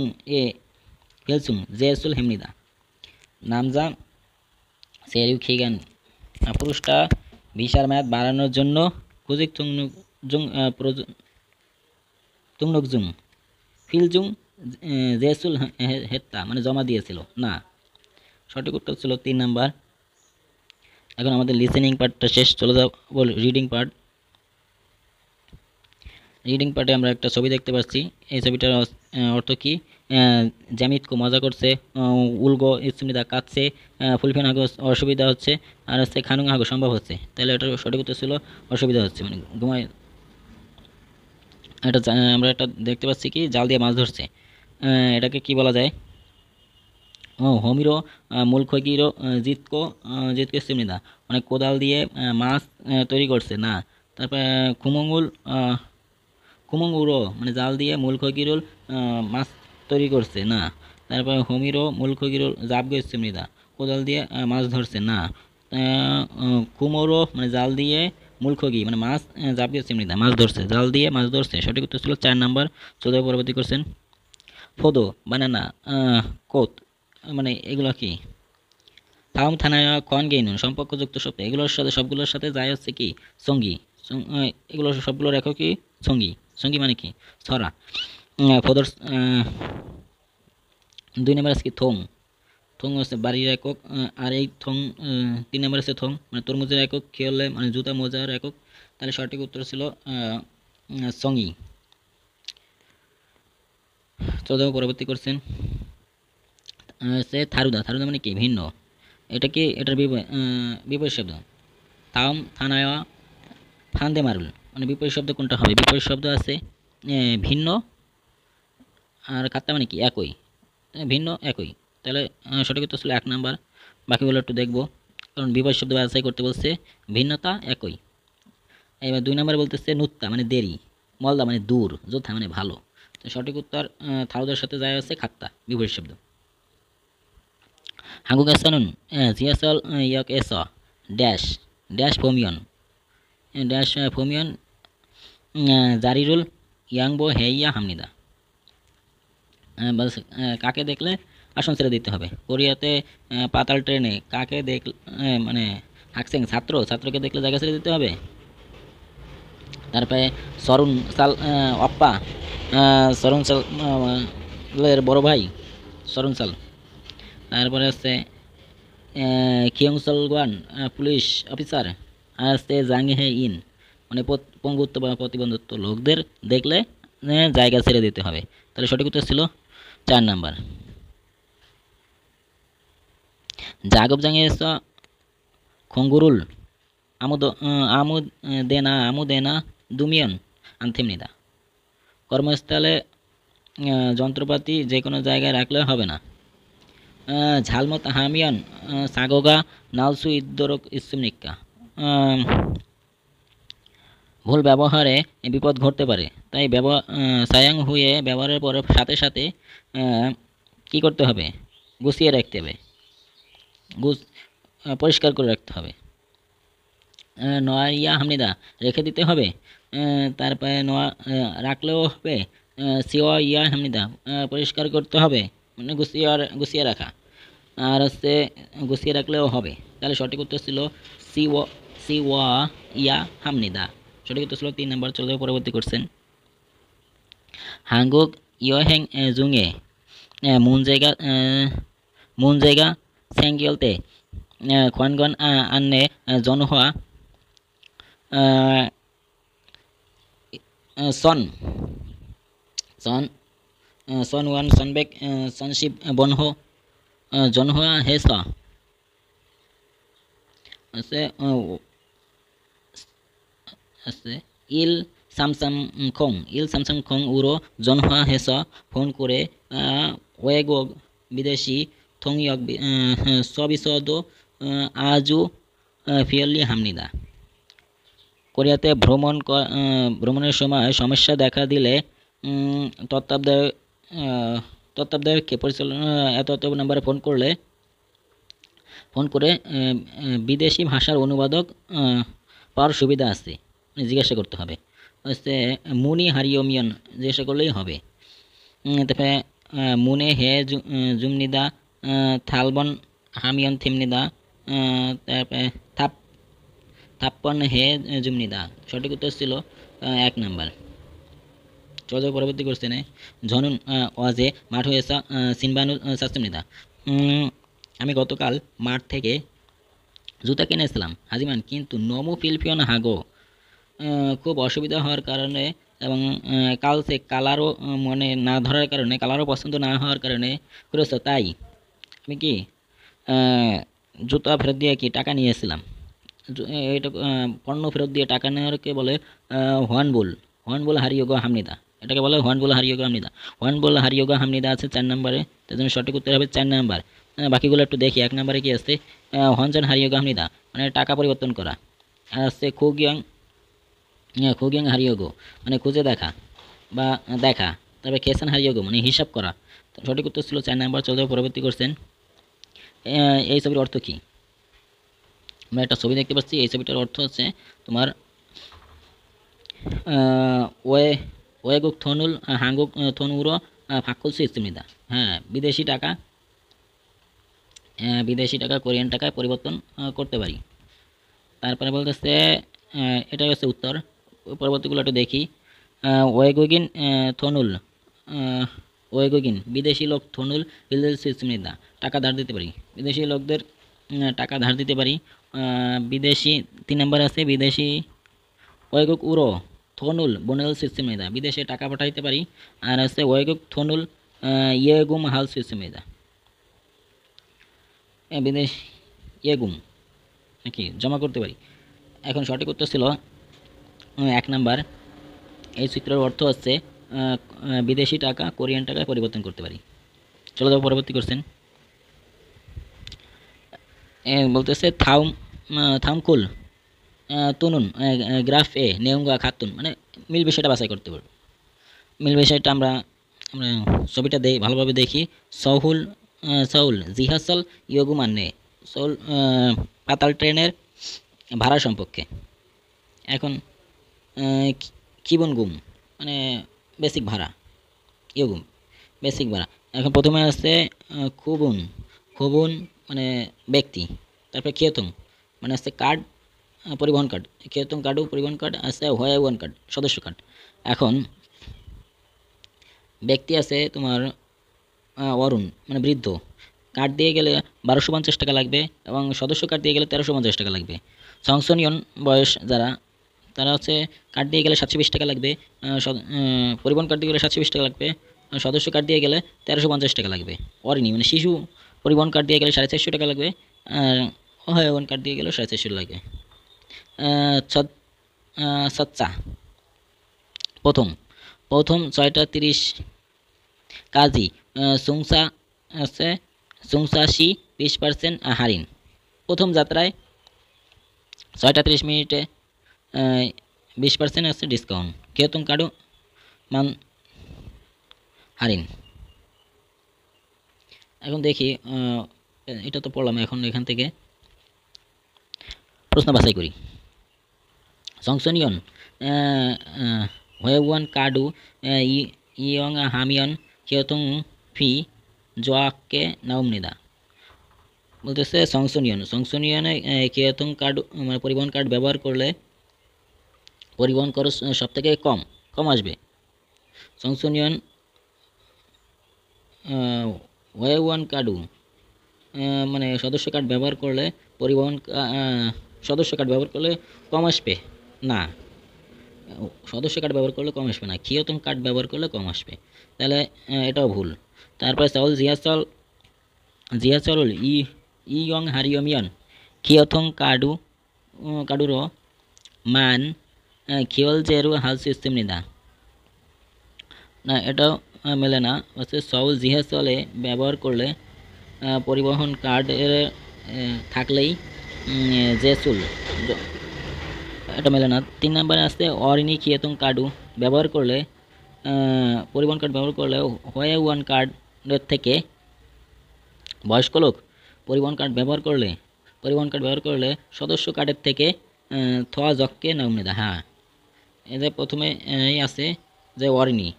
জেসুল হেমনিদা। নামজাং সেরু খিগান পুরুষটা ভিসার মেয়াদ বাড়ানোর জন্য খুজিক তুংনুকজুং ফিলজুং জেসুল হেত্তা মানে জমা দিয়েছিল না। সঠিক উত্তর ছিল 3 নাম্বার। এখন আমাদের লিসেনিং পার্টটা শেষ, চলে যাব রিডিং পার্ট। রিডিং পার্টে আমরা একটা ছবি দেখতে পাচ্ছি। এই ছবিটার অর্থ কি? জ্যামিতকো মজা করছে, উলগো ইসমিদা কাঁদছে, ফুলফিন হাগো অসুবিধা হচ্ছে, আর হচ্ছে খানুং হাগো সম্ভব হচ্ছে। তাহলে এটার সঠিক উত্তর ছিল অসুবিধা হচ্ছে, মানে ঘুমায়। এটা আমরা একটা দেখতে পাচ্ছি কি জাল দিয়ে মাছ ধরছে, এটাকে কি বলা যায়? হোমিরো মূলখগিরো জিতকো সিমনিদা মানে কোদাল দিয়ে মাছ তৈরি করছে না। তারপরে খুমঙ্গুরো মানে জাল দিয়ে মূলখগিরুল মাছ তৈরি করছে না। তারপরে হোমিরো মূলখগিরুল জাবগো সিমনিদা কোদাল দিয়ে মাছ ধরছে না। কুমোরো মানে জাল দিয়ে মূলখগি মানে মাছ জাবগো সিমনিদা মাছ ধরছে, জাল দিয়ে মাছ ধরছে। সঠিক উত্তর ছিল 4 নাম্বার। 14 পরবর্তী করছেন। ফোদো বানানা কোত মানে এগুলো কি? থাম থানায় কন গেইনুন সম্পর্কযুক্ত শব্দ, এগুলোর সাথে সবগুলোর সাথে যায় হচ্ছে কি সঙ্গী, এগুলো সবগুলোর একক কি সঙ্গী। সঙ্গী মানে কি? ছড়া। ফদর 2 নম্বর আছে কি থং, থং হচ্ছে বাড়ির একক। আর এই থং 3 নম্বর আছে থং মানে তরমুজের একক, খেয়ালে মানে জুতা মোজার একক। তাহলে সঠিক উত্তর ছিল সঙ্গী। 14 পরবর্তী করছেন সে থারুদা। থারুদা মানে কি? ভিন্ন। এটা কি? এটার বিপরীত শব্দ। তাম থানায় ফান্দে মারুল মানে বিপরীত শব্দ কোনটা হবে? বিপরীত শব্দ আছে ভিন্ন, আর কাত্তা মানে কি? একই। ভিন্ন একই। তাহলে সঠিক উত্তর ছিল 1 নাম্বার। বাকিগুলো একটু দেখবো, কারণ বিপরীত শব্দ বাছাই করতে বলছে। ভিন্নতা একই। এবার 2 নাম্বার বলতেছে নুত্তা মানে দেরি, মলদা মানে দূর, যোদ্ধা মানে ভালো। তো সঠিক উত্তর থারুদার সাথে যায় হচ্ছে খাত্তা, বিপরীত শব্দ। হাঙ্গুগাসানুন জিয়াসল ইয়ক এস ড্যাশ ফোমিয়ন জারিরুল ইয়াংবো হেইয়া হামনিদা। কাকে দেখলে আসন ছেড়ে দিতে হবে। কোরিয়াতে পাতাল ট্রেনে কাকে মানে হাকসেং ছাত্রকে দেখলে জায়গা ছেড়ে দিতে হবে। তারপরে সরুন সাল অপ্পা সরুন সালের বড় ভাই সরুন সাল। তারপরে আছে খিয়ংসলগান পুলিশ অফিসার, আর আছে জাংহে ইন মানে পঙ্গুত্ব বা প্রতিবন্ধত্ব লোকদের দেখলে জায়গা ছেড়ে দিতে হবে। তাহলে সঠিক উত্তর ছিল 4 নাম্বার। জাগব জাংয়ে খঙ্গুরুল আমুদেনা দুমিয়ন আনথেমনিদা। কর্মস্থলে যন্ত্রপাতি যে কোনো জায়গায় রাখলে হবে না। ঝালমত হামিয়ন সাগোগা নালসু ইদ্দরক ইসুমনিক্কা। ভুল ব্যবহারে বিপদ ঘটতে পারে, তাই সায়াং হুয়ে ব্যবহারের পরে সাথে সাথে কী করতে হবে? গুছিয়ে রাখতে হবে, পরিষ্কার করে রাখতে হবে। নয়া ইয়া হামনিদা রেখে দিতে হবে, তারপরে নয়া রাখলেও হবে। সিওয়া ইয়া হামনিদা পরিষ্কার করতে হবে, মানে গুছিয়ে রাখা। আর হচ্ছে গুছিয়ে রাখলেও হবে। তাহলে সঠিক উত্তর ছিল সিওয়া ইয়া হামনিদা। সঠিক উত্তর ছিল 3 নম্বর। চলে পরবর্তী কোশ্চেন। হাঙ্গুক ইয়হেং জুঙে মুন জায়গা স্যাঙ্গিয়লতে খোয়ানগন আন্নে জনহোয়া সন ওয়ান সনবেক সনশিপ বনহো জনহোয়া হেস আছে ইল সামসাম খং উরো জনহোয়া হেস ফোন করে ওয়েগোগ বিদেশি থংইয়ক সবিসদ আজু ফিয়ালি হামনিদা। কোরিয়াতে ভ্রমণের সময় সমস্যা দেখা দিলে তত্ত্বাবধায়ককে এত নাম্বারে ফোন করে বিদেশি ভাষার অনুবাদক পাওয়ার সুবিধা আছে, জিজ্ঞাসা করতে হবে। হচ্ছে মুনি হারিওমিয়ন জিজ্ঞাসা করলেই হবে। তারপরে মুনে হে জুমনিদা থালবন হামিয়ন থিমনিদা। তারপরে থাপ্পন হে জুমনিদা। সঠিক উত্তর ছিল 1 নাম্বার। চলে পরবর্তী কোশ্চেনে। ঝনুন ওয়াজে মাঠ হয়েছে সিনবানু সাস্তমনিদা। আমি গতকাল মাঠ থেকে জুতা কিনেছিলাম হাজিমান, কিন্তু নমু ফিলফিয়ন হাগো খুব অসুবিধা হওয়ার কারণে এবং কালারও মনে না ধরার কারণে, কালারও পছন্দ না হওয়ার কারণে করেছে, তাই আমি কি জুতা ফেরত দিয়ে কি টাকা নিয়েছিলাম। এটা পণ্য ফেরত দিয়ে টাকা নেওয়ারকে বলে হোয়ানবুল হারিয়োগা হামনিদা। এটাকে বলে হোয়ানবুল হারিয়োগা হামনিদা। হোয়ানবুল হারিয়োগা হামনিদা আছে 4 নম্বরে, তার জন্য সঠিক উত্তর হবে 4 নাম্বার। বাকিগুলো একটু দেখি। 1 নম্বরে কি আছে? হনজান হারিয়োগা হামনিদা মানে টাকা পরিবর্তন করা। আর আছে খুগিয়াং হারিয়োগো মানে খুঁজে দেখা বা দেখা। তবে কেসান হারিয়োগো মানে হিসাব করা। সঠিক উত্তর ছিল 4 নাম্বার। চলে পরবর্তী কোশ্চেন। এই ছবির অর্থ কী? আমরা একটা ছবি দেখতে পাচ্ছি, এই ছবিটার অর্থ হচ্ছে তোমার ওয়েগুক থনুল হাঙ্গুক থনুরো ফাক্কুলসু ইস্তিমনিদা। হ্যাঁ, বিদেশি টাকা কোরিয়ান টাকায় পরিবর্তন করতে পারি। তারপরে বলতেছে এটাই হচ্ছে উত্তর। পরবর্তীগুলো একটু দেখি। ওয়েগুগিন থনুল ওয়েগুগিন বিদেশি লোক থনুল হিলসু ইস্তিমনিদা টাকা ধার দিতে পারি। বিদেশি লোকদের টাকা ধার দিতে পারি। বিদেশি 3 নম্বর আছে বিদেশি ওয়েগুক উরো থনুল বনেল সিস্টেমেদা বিদেশে টাকা পাঠাইতে পারি। আর আছে ওয়েগুক থনুল ইয়েগুম হাল সিস্টেমেদা বিদেশ ইয়েগুম নাকি জমা করতে পারি। এখন সঠিক উত্তর ছিল 1 নাম্বার। এই সূত্রের অর্থ হচ্ছে বিদেশি টাকা কোরিয়ান টাকায় পরিবর্তন করতে পারি। চলো যাও পরবর্তী কোশ্চেন। বলতেছে থামকুল তুনুন গ্রাফ এ নেউঙ্গা খাতুন মানে মিল বিষয়টা বাছাই করতে পারবো। মিল বিষয়টা আমরা ছবিটা ভালোভাবে দেখি। সাউল জিহাসল ইয়গুমান্নে সাউল পাতাল ট্রেনের ভাড়া সম্পর্কে। এখন কিবনগুম মানে বেসিক ভাড়া, ইয়গুম বেসিক ভাড়া। এখন প্রথমে আছে খুবুন মানে ব্যক্তি। তারপরে খেতং মানে আছে কার্ড, পরিবহন কার্ড। খেতং কার্ডও পরিবহন কার্ড আছে। হোয়াইওয়ান কার্ড সদস্য কার্ড। এখন ব্যক্তি আছে তোমার অরুণ মানে বৃদ্ধ। কার্ড দিয়ে গেলে 1250 টাকা লাগবে এবং সদস্য কার্ড দিয়ে গেলে 1350 টাকা লাগবে। সংশোধনীয়ন বয়স যারা, তারা হচ্ছে কার্ড দিয়ে গেলে 720 টাকা লাগবে, পরিবহন কার্ড দিয়ে গেলে 720 টাকা লাগবে, সদস্য কার্ড দিয়ে গেলে 1350 টাকা লাগবে। অরিনি মানে শিশু পরিবহন কার্ড দিয়ে গেলে 450 টাকা লাগবে। আর হয় ওয়ান কার্ড দিয়ে গেল 47 লাগে। সচ্চা প্রথম প্রথম 6:30 কাজী সুংসা আছে সুংসাশি 20% হারিন। প্রথম যাত্রায় 6:30 20% আছে ডিসকাউন্ট। কেতন কার্ডু মান হারিন। এখন দেখি এটা তো পড়লাম, এখন এখান থেকে প্রশ্ন বাছাই করি। সংশোনিয়ন হোয়েওয়ান কার্ডু ইয়ং হামিয়ন কেতন ফি জোয়াকে নাউমনিদা। বলতেছে সংশোনিয়নে কেতন কার্ড মানে পরিবহন কার্ড ব্যবহার করলে পরিবহন খরচ সব থেকে কম আসবে। সংশোনিয়ন ওয়ান কার্ডু মানে সদস্য কার্ড ব্যবহার করলে সদস্য কার্ড ব্যবহার করলে কম আসবে না, সদস্য কার্ড ব্যবহার করলে কম আসবে না, খিয়তম কার্ড ব্যবহার করলে কম আসবে, তাহলে এটাও ভুল। তারপরে চাউল জিয়াচল ইয়ং হারিয়মিয়ন খিয়থং কাডুরো মান খিয়ল জেরু হাল সিস্টেম নিদা। না এটাও মেলে না, হচ্ছে চাউল জিহাচলে ব্যবহার করলে পরিবহন কার্ডের থাকলেই যে চুল, এটা মেলে না। 3 নম্বরে আছে অরিনি খিয়েতং কার্ডু ব্যবহার করলে পরিবহন কার্ড ব্যবহার করলে হয়ে ওয়ান কার্ডের থেকে বয়স্ক লোক পরিবহন কার্ড ব্যবহার করলে সদস্য কার্ডের থেকে থোয়া জককে নামনিদা। হ্যাঁ এদের প্রথমে আছে যে অরিনি,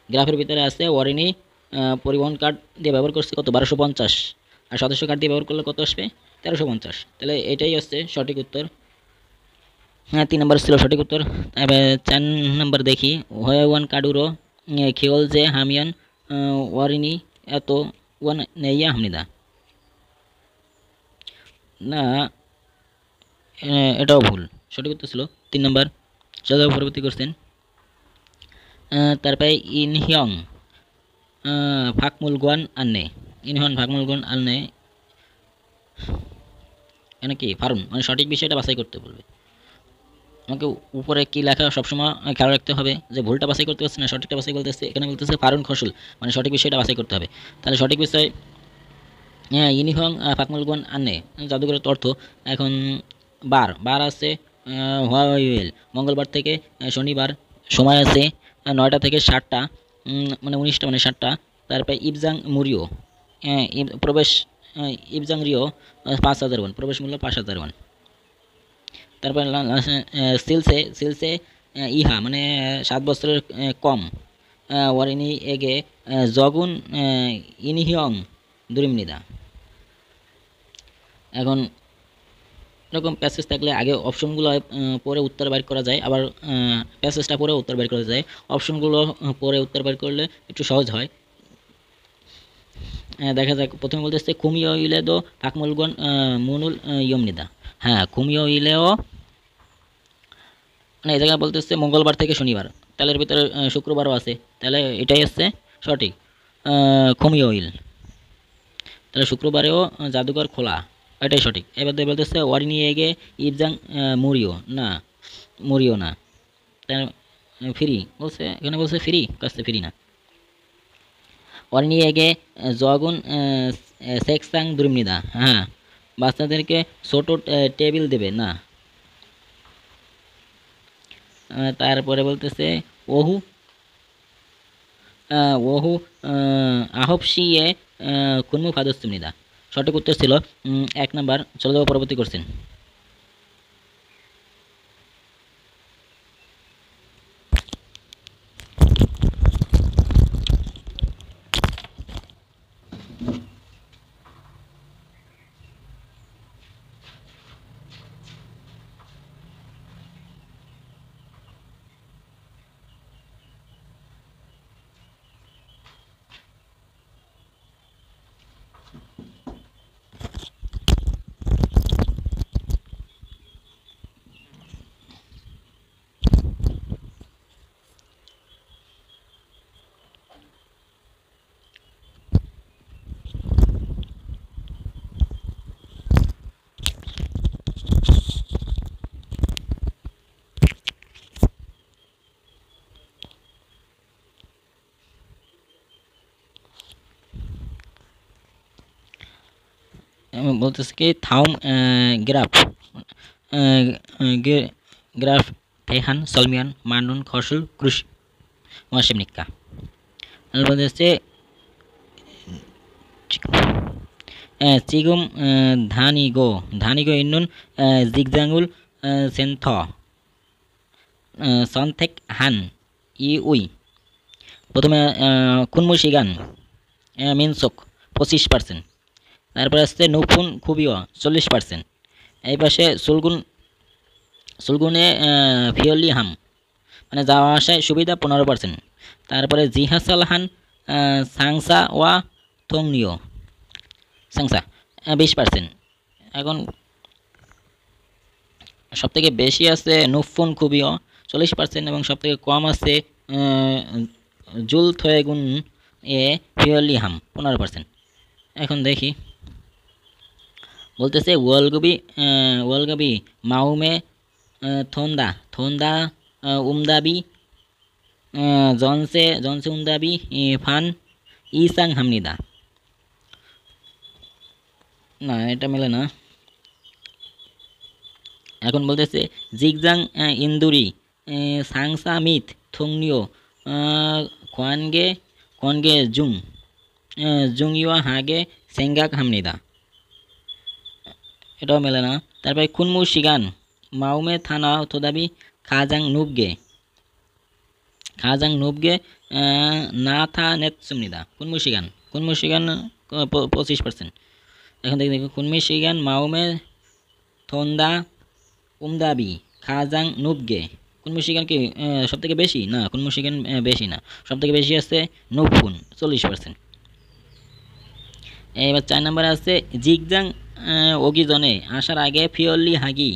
গ্রাফের ভিতরে আছে অরিনি পরিবহন কার্ড দিয়ে ব্যবহার করছে কত 1250, আর সদস্য কার্ড দিয়ে ব্যবহার করলে কত আসবে 1350, তাহলে এটাই হচ্ছে সঠিক উত্তর। হ্যাঁ 3 নম্বর ছিল সঠিক উত্তর। এবার 4 নম্বর দেখি হয়ে ওয়ান কাডুরো খিওল যে হামিয়ান ওয়ারিনি এত ওয়ান নেইয়া হামনিদা। না এটাও ভুল, সঠিক উত্তর ছিল 3 নম্বর। চলো পরবর্তী কোশ্চেন। তারপরে ইনহিয়ং ফাকমুলগুয়ান আননে এখানে কি ফারুন মানে সঠিক বিষয়টা বাছাই করতে বলবে। আমাকে উপরে কি লেখা সবসময় খেয়াল রাখতে হবে যে ভুলটা বাছাই করতে পারছে না, সঠিকটা বাছাই করতে হচ্ছে। এখানে বলতেছে ফারুন খসুল মানে সঠিক বিষয়টা বাছাই করতে হবে। তাহলে সঠিক বিষয় ইউনিফর্ম ফাকমুলগুয়ান আনে জাদুঘরের অর্থ। এখন বার আছে হোয়াইল মঙ্গলবার থেকে শনিবার, সময় আছে 9টা থেকে 7টা মানে 19টা মানে 7টা। তারপরে ইবজাং মুরিও প্রবেশ ইবজাং রিও 5000 ওয়ান, প্রবেশ মূল্য 5000 ওয়ান। তারপর সিলসে ইহা মানে 7 বছরের কম ওয়ারিনি এগে জগুন ইনিহিয়ং দুরিমনিদা। এখন এরকম প্যাসেজ থাকলে আগে অপশনগুলো পরে উত্তর বের করা যায়, আবার প্যাসেজটা পরে উত্তর বের করা যায়। অপশনগুলো পরে উত্তর বের করলে একটু সহজ হয়। দেখা যাক প্রথমে বলতেছে কুমিও ইলেদো ফাকমুলগন মুনুল ইয়মনিদা। হ্যাঁ কুমিও ইলেও মানে এই জায়গায় বলতেছে মঙ্গলবার থেকে শনিবার, তাহলে এর ভিতরে শুক্রবারও আছে, তাহলে এটাই হচ্ছে সঠিক কুমিও ইল, তাহলে শুক্রবারেও জাদুঘর খোলা, এটাই সঠিক। এবার বলতেছে ওয়ারিনি এগে ইবজাং মুরিও না ফ্রি বলছে, এখানে বলছে ফ্রি কাছে ফ্রি না। ওয়ারিনি এগে জগুন সেক্সাং দুরিমনিদা। হ্যাঁ বাচ্চাদেরকে ছোট টেবিল দেবে না। তারপরে বলতেছে ওহু আহবসিয়ে খুনমু ফাদুসুমনিদা। সঠিক উত্তর ছিল 1 নাম্বার। চলে যাবো পরবর্তী কোশ্চেন। বলতেছে কি থাউম গ্রাফ গ্রাফ ফেহান সলমিয়ান মান্নুন খসল ক্রুশ ওয়াসিমনিকা বলতেছে চিগুম ধানিগো ইন্নুন জিগজাঙ্গুল সেন্থ সন্থেক হান উই প্রথমে কুনমুশিগান মিনসোক 25%, তারপর আসছে নুফুন খুবিও 40%, এই পাশে সুলগুনে ফিওলি হাম মানে যাওয়া আসায় সুবিধা 15%, তারপরে জিহাসালহান সাংসা ওয়া থংনিও সাংসা 20%। এখন সবথেকে বেশি আছে নুফুন খুবিও 40% এবং সবথেকে কম আছে জুল থয়েগুন ফিওলি হাম 15%। এখন দেখি বলতেছে ওয়ালগবি মাউমে থোন্দা উমদাবি জনসে উমদাবি ফান ইসাং হামনিদা। না এটা মেলে না। এখন বলতেছে জিগজাং ইন্দুরি সাংসা মিথ থংনিও কোয়ানগে জুংইয়া হাগে সেঙ্গাক হামনিদা, এটাও মেলে না। তারপরে খুনমু শিগান মাউমে থানা থোদাবি খাজাং নুবগে না থা নেতসুমনিদা কুনমুশিগান 25%। এখন দেখি কুনমিশিগান মাউমে থন্দা উমদাবি খাজাং নুবগে কুনমুশিগান কি সবথেকে বেশি? না, কুনমুশিগান বেশি না, সবথেকে বেশি আছে নুফুন 40%। এবার 4 নম্বরে আছে জিগজাং ওগিজনে আসার আগে ফিওলি হাগি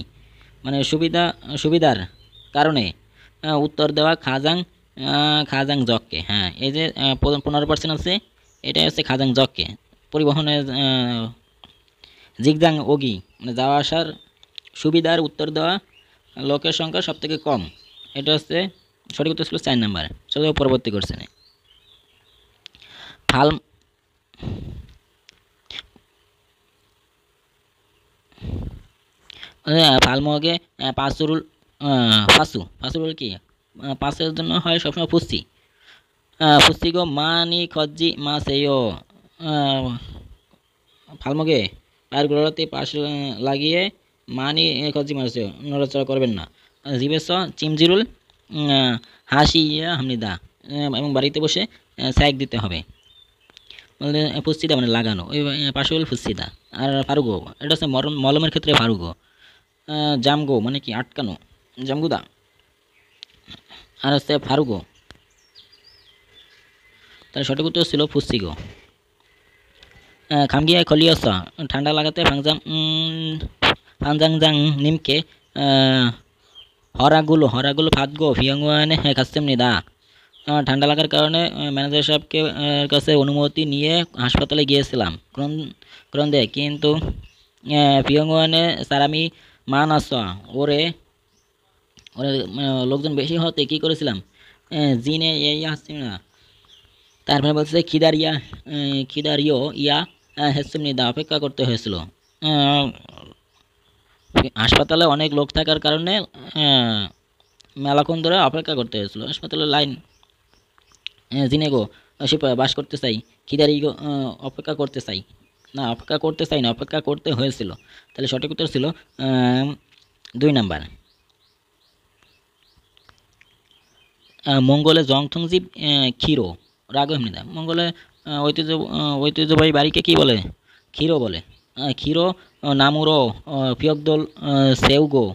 মানে সুবিধার কারণে উত্তর দেওয়া খাজাং জককে। হ্যাঁ, এই যে 15% আছে, এটাই হচ্ছে খাজাং জককে। পরিবহনের জিগজাং ওগি মানে যাওয়া আসার সুবিধার উত্তর দেওয়া লোকের সংখ্যা সবথেকে কম, এটা হচ্ছে সঠিক উত্তর ছিল 4 নম্বর। চলো পরবর্তী কোশ্চেনে। ফালমগে ফাসুরুল কি পাঁচের জন্য হয় সবসময় ফুসি গো মানি খজ্জি মাছ এইও ফালমগে পায়ের গোড়াতে পাশ লাগিয়ে মানি খজ্জি মারছে, নড়াচড়া করবেন না। জিবেস চিমজিরুল হাসি হামনিদা এবং বাড়িতে বসে স্যাক দিতে হবে। ফুসিদা মানে লাগানো, ওই পাশে হল ফুসিদা। আর ফারুগো এটা হচ্ছে মলমের ক্ষেত্রে ফারুগো। জামগো মানে কি আটকানো, জামগুদা। আর হচ্ছে ফারুগো, তার সঠিক উত্তর ছিল ফুসিগো। খামগিয়া খলিয়সা ঠান্ডা লাগাতে ফানজাংজাং নিমকে হরাগুলো ফাতগো ফিয়ংওয়ানে কাসেমনিদা। ঠান্ডা লাগার কারণে ম্যানেজার সাহেবকে কাছে অনুমতি নিয়ে হাসপাতালে গিয়েছিলাম ক্রন্দে, কিন্তু ফিয়ংওয়ানে সারামি মান আসা ওরে লোকজন বেশি হতে কি করেছিলাম জিনে এই আসছে না। তারপরে বলছে খিদারিও ইয়া হেসুমনিদা অপেক্ষা করতে হয়েছিল। হাসপাতালে অনেক লোক থাকার কারণে মেলাক্ষণ ধরে অপেক্ষা করতে হয়েছিল। হাসপাতালের লাইন জিনে গো সে বাস করতে চাই, খিদারি গো অপেক্ষা করতে চাই না, অপেক্ষা করতে হয়েছিল। তাহলে সঠিক উত্তর ছিল 2 নাম্বার। মঙ্গলে জংথংজিব ক্ষীরো রাগ এমনিদা। মঙ্গলে ঐতিহ্যবাহী বাড়িকে কি বলে? ক্ষীরো বলে। ক্ষীরো নামুরো পিয়কদোল সেউগো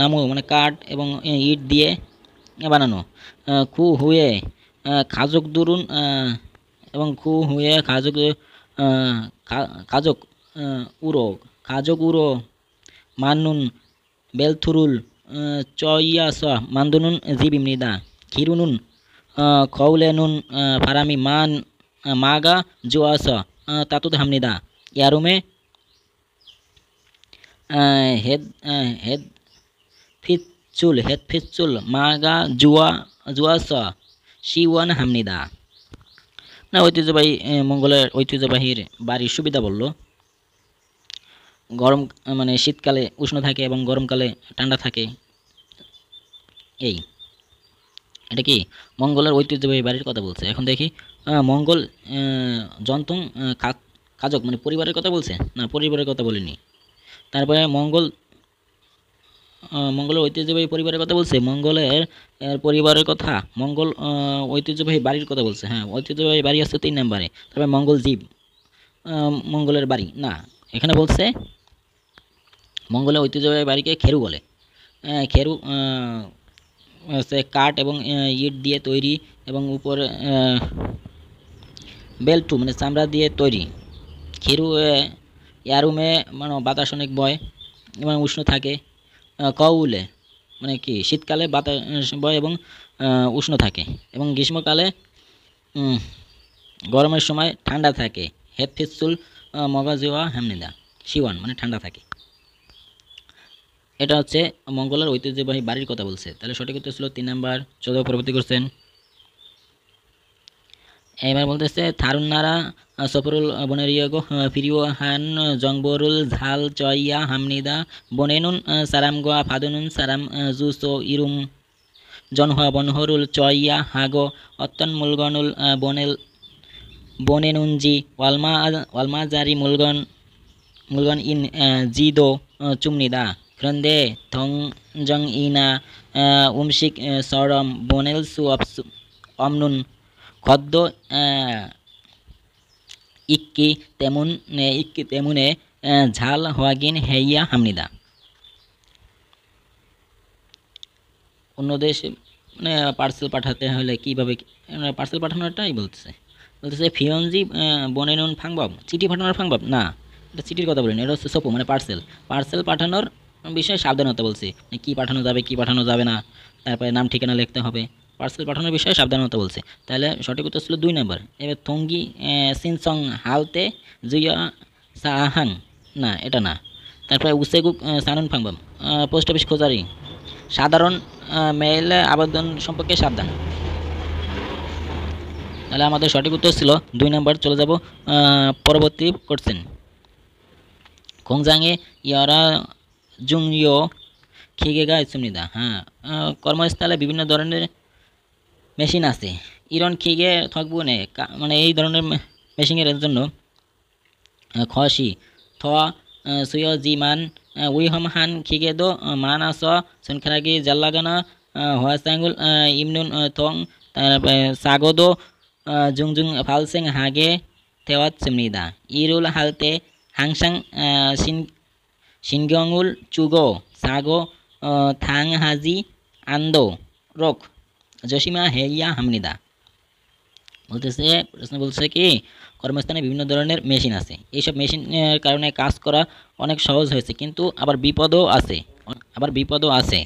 নামু মানে কাঠ এবং ইট দিয়ে বানানো। খু হুয়ে খাজক দুরুন এবং খু হুয়ে খাজক উড়ো মান্নুন বেলথুরুল চইয়াসা মান্দুনুন জিবিমনিদা খিরুনুন খৌলেনুন ফারামি মাগা জুয়াসা তাতুত হামনিদা ইয়ারুমে হেদ ফিচ্চুল মাগা জুয়াসা শিওয়ান হামনিদা। না ঐতিহ্যবাহী মঙ্গলের ঐতিহ্যবাহীর বাড়ির সুবিধা বললো। গরম মানে শীতকালে উষ্ণ থাকে এবং গরমকালে ঠান্ডা থাকে। এই এটা কি মঙ্গলের ঐতিহ্যবাহী বাড়ির কথা বলছে। এখন দেখি মঙ্গল জন্তুং কাজক মানে পরিবারের কথা বলছে না, পরিবারের কথা বলেনি। তারপরে মঙ্গলের ঐতিহ্যবাহী পরিবারের কথা বলছে, মঙ্গলের পরিবারের কথা, মঙ্গল ঐতিহ্যবাহী বাড়ির কথা বলছে। হ্যাঁ, ঐতিহ্যবাহী বাড়ি আছে 3 নম্বরে। তারপরে মঙ্গল জীব, মঙ্গলের বাড়ি না, এখানে বলছে মঙ্গলের ঐতিহ্যবাহী বাড়িকে খেরু বলে। খেরু হচ্ছে কাঠ এবং ইট দিয়ে তৈরি এবং উপরে বেল্টু মানে চামড়া দিয়ে তৈরি। খেরু ইয়ারুমে মানে বাতাস অনেক বয় এবং উষ্ণ থাকে। কউলে মানে কি শীতকালে বাতাস বয় এবং উষ্ণ থাকে এবং গ্রীষ্মকালে গরমের সময় ঠান্ডা থাকে। হেফিসুল মগাজিওয়া হামনিদা শিওয়ান মানে ঠান্ডা থাকে। এটা হচ্ছে মঙ্গলের ঐতিহ্যবাহী বাড়ির কথা বলছে। তাহলে সঠিক উত্তর ছিল 3 নাম্বার। 14 পরবর্তী কোশ্চেন। এবার বলতেছে থারুন্নারা সফরুল বনেরিয়াগো ফিরিও হান জংবরুল ঝাল চইয়া হামনিদা বনেনুন সারামগোয়া ফাদুনুন সারাম জুসো ইরুম জনহা বনহরুল চইয়া হাগো অত্তন মুলগনুল বনেনুনজি ওয়ালমা জারি মুলগন ইন জিদো চুমনিদা ক্রন্দে থং জং ইনা উমশিক সরম বনেল সু অমনুন খদ্দ ইক্কি তেমুনে ঝাল হওয়াগিন হেইয়া হামনিদা। অন্য দেশে মানে পার্সেল পাঠাতে হলে কীভাবে পার্সেল পাঠানোটাই বলতেছে ফিয়নজি বনেনুন ফাংবাব চিঠি পাঠানোর ফাংবাব না, এটা চিঠির কথা বলিনি, এটা হচ্ছে সপু মানে পার্সেল পাঠানোর বিষয়ে সাবধানতা বলছি, কী পাঠানো যাবে কী পাঠানো যাবে না, তারপরে নাম ঠিকানা লিখতে হবে। পার্সেল পাঠানোর বিষয়ে সাবধানতা বলছে। তাহলে সঠিক উত্তর ছিল 2 নম্বর। এবার থঙ্গি সিনসং হালতে জুইয়া সাহাং না, এটা না। তারপরে উসেগুক সানুন ফাংবাম পোস্ট অফিস খোঁজারি সাধারণ মেইল আবেদন সম্পর্কে সাবধান। তাহলে আমাদের সঠিক উত্তর ছিল 2 নম্বর। চলে যাব পরবর্তী কোশ্চেন। খোংজাংয়ে ইয়ারা জুংইও খিগেগা ইসুমনিদা। হ্যাঁ, কর্মস্থলে বিভিন্ন ধরনের মেশিন আছে। ইরন খিগে থাকবো নে মানে এই ধরনের মেশিনের জন্য খসি থ সুয় জি মান উইহম হান খিগে দো মান আস সনখারাগি জাল্লাগানা হোয়াসাঙ্গুল ইমনুন থং তারপরে সাগোদো জুংজুং ফালসেং হাগে থেওয়াত সিমনিদা ইরুল হালতে হাংসাং সিনগঙ্গুল চুগো সাগো থাং হাজি আন্দো রোক জসিমা হেইয়া হামনিদা। প্রশ্ন বলছে কি কর্মস্থানে বিভিন্ন ধরনের মেশিন আছে, এইসব মেশিনের কারণে কাজ করা অনেক সহজ হয়েছে, কিন্তু আবার বিপদও আছে।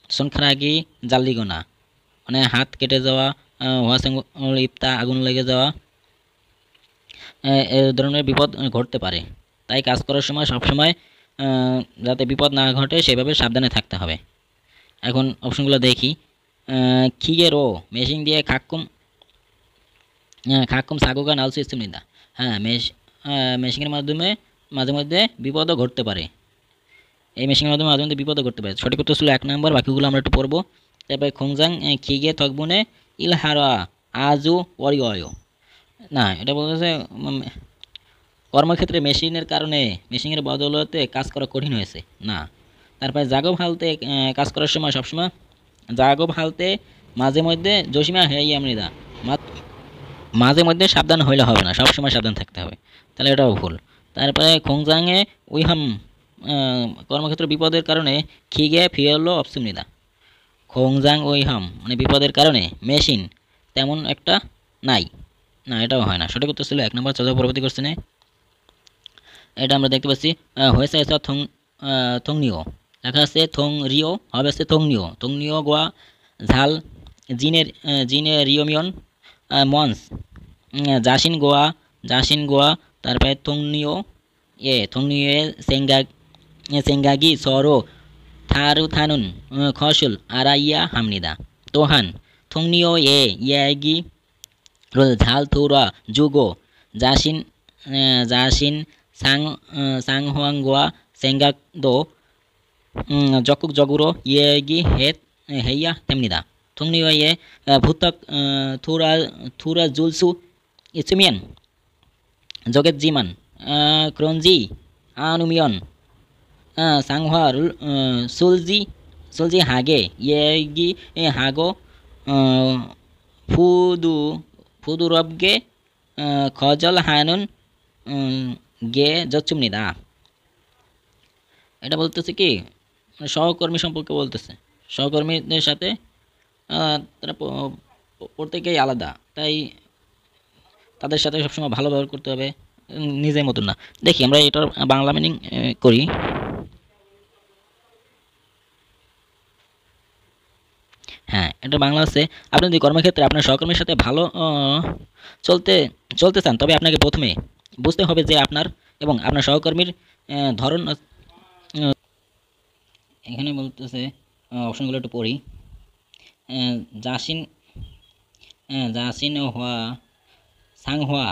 সনখারাগি জাল্লিগোনা মানে হাত কেটে যাওয়া, হোয়াসাঙ্গুল ইপ্তা আগুন লেগে যাওয়া, এ ধরনের বিপদ ঘটতে পারে। তাই কাজ করার সময় সবসময় যাতে বিপদ না ঘটে সেভাবে সাবধানে থাকতে হবে। এখন অপশনগুলো দেখি। খিগেরো মেশিন দিয়ে খাক্কুম সাগুগা নালসু ইস্তুমনিদা। হ্যাঁ, মেশিনের মাধ্যমে মাঝে মধ্যে বিপদও ঘটতে পারে। এই মেশিনের মাধ্যমে মাঝে মধ্যে বিপদও ঘটতে পারে। সঠিক উত্তর ছিল 1 নম্বর। বাকিগুলো আমরা একটু পড়বো। তারপরে খোংজাং খিগে থকবুনে ইলহারা আজু ওয়ারিওয়ো না, এটা বলতেছে কর্মক্ষেত্রে মেশিনের বদৌলতে কাজ করা কঠিন হয়েছে না। তারপরে জাগব হালতে কাজ করার সময় সবসময় জাগব হালতে মাঝে মধ্যে জসিমা হেই আমরিদা মাঝে মধ্যে সাবধান হইলে হবে না, সবসময় সাবধান থাকতে হবে। তাহলে এটাও ভুল। তারপরে খোংজাংয়ে উইহাম কর্মক্ষেত্র বিপদের কারণে খিগে ফিয়েলো অপসুমনিদা। খোংজাং উইহাম মানে বিপদের কারণে মেশিন তেমন একটা নাই না, এটাও হয় না। সঠিক উত্তর ছিল 1 নম্বর। 14 পরবর্তী কোশ্চেনে। এটা আমরা দেখতে পাচ্ছি হয়েছে থংনিও লেখা আছে থং রিও হবে আছে থংনিও গোয়া ঝাল জিনে রিওমিয়ন মন্স জাসিন গোয়া তারপরে থংনিও সেঙ্গাগি সরো থারু থানুন খসুল আরাইয়া হামনিদা তোহান থংনিও ইয়াগি ঝাল থুরা জুগো জাসিন 상황과 생각도 적극적으로 얘기해 해야 됩니다. 동료의 부탁 들어줄 수 있으면 좋겠지만 그런지 않으면 상황을 솔직하게 얘기하고 부드럽게 거절하는 게 좋습니다. এটা বলতেছে কি মানে সহকর্মী সম্পর্কে বলতেছে সহকর্মীদের সাথে তারা প্রত্যেকেই আলাদা, তাই তাদের সাথে সবসময় ভালো ব্যবহার করতে হবে, নিজের মতন না। দেখি আমরা এটার বাংলা মিনিং করি। হ্যাঁ, এটা বাংলা আছে। আপনি যদি কর্মক্ষেত্রে আপনার সহকর্মীর সাথে ভালো চলতে চান, তবে আপনাকে প্রথমে বুঝতে হবে যে আপনার এবং আপনার সহকর্মীর ধরন। এখানে বলতেছে অপশনগুলো একটু পড়ি। জাসিন হওয়া সাংহোয়া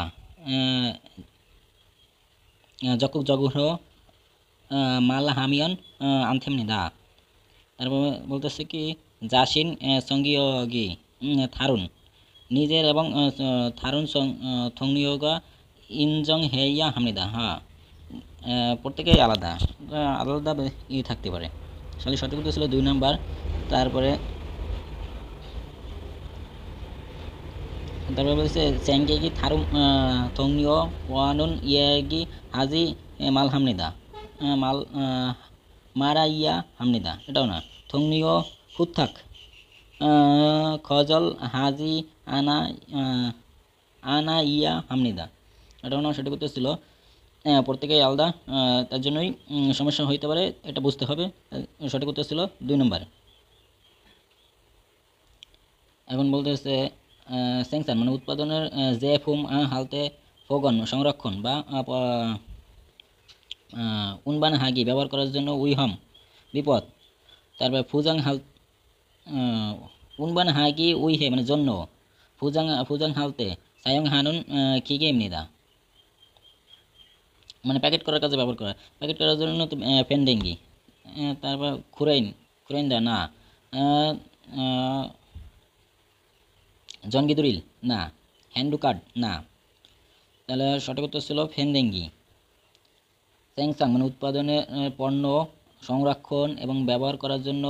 জকুজগুহ মালাহামিয়ন আনথেমনিদা। তারপর বলতেছে কি জাসিন সঙ্গীয়গী থারুন নিজের এবং থারুন থংনিয়োগা ইনজং হেইয়া হামিদা। হ্যাঁ, প্রত্যেকেই আলাদা আলাদা থাকতে পারে। আসলে সঠিক উত্তর ছিল 2 নাম্বার। তারপরে বলছে চেঙ্গেগি থারুম থংনিও ওয়ানুন ইয়েগি হাজি মাল হামনিদা মারা ইয়া হামনিদা। এটাও না। থংনিও হুথাক খজল হাজি আনা ইয়া হামনিদা। এটাও না। সঠিক উত্তর ছিল প্রত্যেকেই আলাদা, তার জন্যই সমস্যা হইতে পারে, এটা বুঝতে হবে। সঠিক উত্তর ছিল 2 নম্বর। এখন বলতেছে সেংসার মানে উৎপাদনের যে ফুম হালতে ফগন সংরক্ষণ বা উনবান হাগি ব্যবহার করার জন্য উইহম বিপদ। তারপরে ফুজাং হাল উনবান হাগি উইহে মানে জন্য ফুজাং হালতে সায়ং হানুন খিগে এমনিদা মানে প্যাকেট করার কাজে ব্যবহার করা, প্যাকেট করার জন্য তো ফেন্ডেঙ্গি। তারপর খুরাইন দা না, জনগিদুরিল না, হ্যান্ডু কার্ড না। তাহলে সঠিক উত্তর ছিল ফেন্ডেঙ্গি। স্যাংসাং মানে উৎপাদনের পণ্য সংরক্ষণ এবং ব্যবহার করার জন্য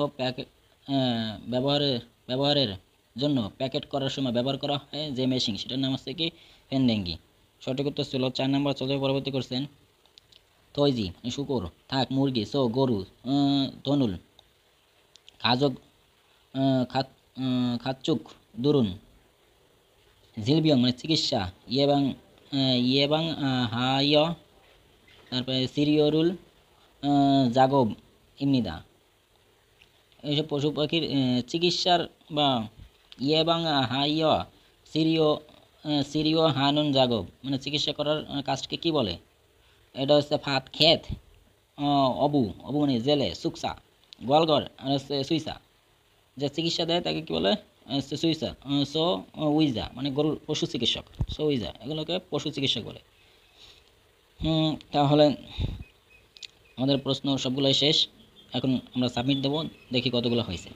ব্যবহারের জন্য প্যাকেট করার সময় ব্যবহার করা হয় যে মেশিন, সেটার নাম হচ্ছে কি ফেন্ডেঙ্গি। সঠিক উত্তর ছিল 4 নম্বর। চলে পরবর্তী করছেন থইজি শুকর থাক মুরগি সো গরু ধনুল খাজক খাচ্চুক দুরুন ঝিলবিয়ং মানে চিকিৎসা ইয়েবাং হায়। তারপরে সিরিয়রুল জাগব ইমনিদা। এইসব পশু পাখির চিকিৎসার বা ইয়েবাং হায় সিরিয় হানুন জাগব মানে চিকিৎসা করার কাজকে কি বলে? এটা হচ্ছে ফাত ক্ষেত, অবু মানে জেলে, সুকসা গোয়ালঘর, আর হচ্ছে সুইসা। যে চিকিৎসা দেয় তাকে কি বলে? সুইসা। সো উইজা মানে গরুর পশু চিকিৎসক, সো উইজা এগুলোকে পশু চিকিৎসক বলে। তাহলে আমাদের প্রশ্ন সবগুলোই শেষ। এখন আমরা সাবমিট দেবো, দেখি কতগুলো হয়েছে।